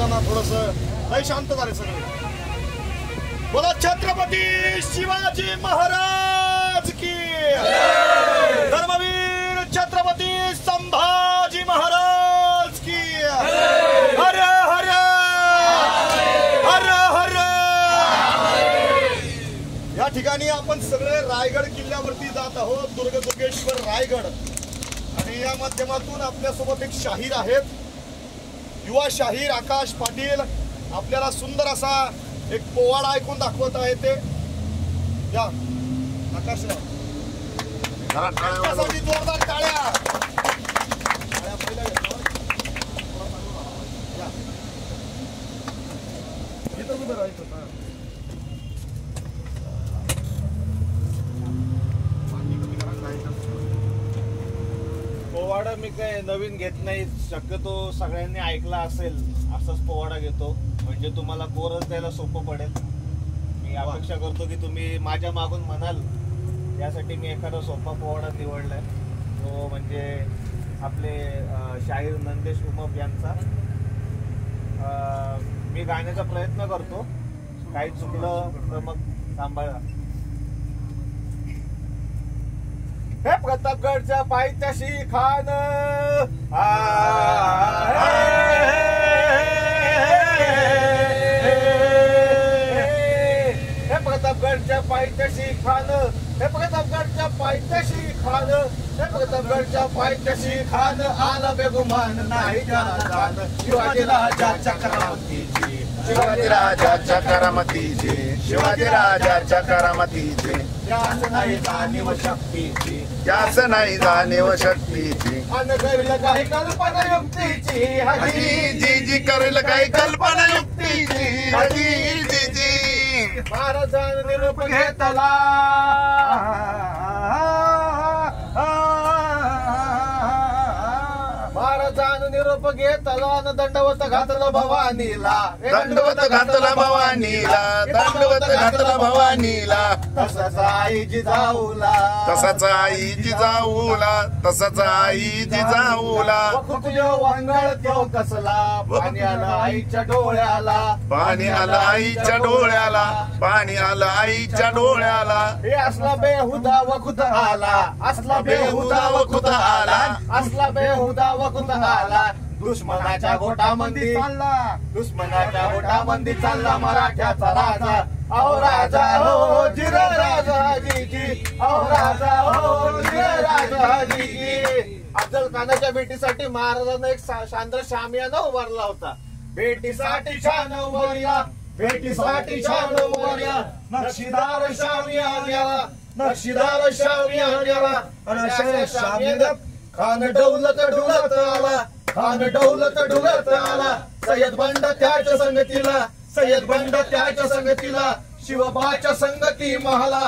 बोलताना थोडस लय शांत झाले सगळे. बोला छत्रपती शिवाजी महाराज की धर्मवीर छत्रपती संभाजी महाराज की हर हर हर हर. या ठिकाणी आपण सगळे रायगड किल्ल्यावरती जात आहोत. दुर्गेश्वर रायगड. आणि या माध्यमातून आपल्यासोबत एक शाहीर आहेत, युवा शाहीर आकाश पाटील. आपल्याला सुंदर असा एक पोवाडा ऐकून दाखवत आहे ते. या आकाशराव, जोरदार टाळ्या. पोवाडा मी काय नवीन घेत नाही, शक्यतो सगळ्यांनी ऐकला असेल असाच पोवाडा घेतो, म्हणजे तुम्हाला कोरस द्यायला सोपं पडेल. मी अपेक्षा करतो की तुम्ही माझ्या मागून म्हणाल, यासाठी मी एखादा सोपा पोवाडा निवडलाय. तो म्हणजे आपले शाहीर नंदेश उमप यांचा. मी गाण्याचा प्रयत्न करतो, काही चुकलं तर मग सांभाळा. हे प्रतापगडच्या पायथ्याशी खान, हे प्रतापगडच्या पायथ्याशी खान, हे प्रतापगडच्या पायथ्याशी खान, हे प्रतापगडच्या पायथ्याशी खान. आला बेगुमान नाही त्याला जाण, शिवाजी राजाच्या करामतीची, शिवाजी राजाच्या करामतीचे, शिवाजी राजाच्या करामतीचे. त्यास नाही जाणीव शक्तीची, त्यास नाही जाणीव शक्तीची. अन करेल काही कल्पना युक्तीची, हजी जी जी करेल काही कल्पना युक्तीची, हजी जी जी. महाराजांनी निरोप घेतला, महाराजांनी निरोप घेतला न दंडवत घातला भवानीला, दंडवत घातला भवानीला, दंडवत घातला भवानीला. तसंच आई जिजाऊला, तसाच आई जिजाऊला, तसाच आई जिजाऊला. तुझ्या वांगळ त्यो कसला, पाणी आलं आईच्या डोळ्याला, पाणी आलं आईच्या डोळ्याला, पाणी आलं आईच्या डोळ्याला. हे असला बेहुदा वखुत आला, असला बेहुदा वखुत आला, असला बेहुदा वखुत आला. दुश्मनाच्या गोटामंदी चालला, दुश्मनाच्या गोटामंदी चालला मराठ्याचा राजा. अहो राजा हो जिर राजाजी की, अहो राजा हो जिर राजाजी की. अफजल खानाच्या भेटीसाठी महाराजांना एक शांद्र शामियाना उभारला होता. भेटीसाठी छान उभारला, भेटीसाठी छान उभारला. नक्षीदार शामियाना, नक्षीदार शामियाना. आणि शामियानात खान डौलत डुलत आला, खान डौलत डुलत आला. सय्यद बंड त्याच्या संगतीला, सय्यद बंड त्याच्या संगतीला. शिवबाच्या संगती महाला,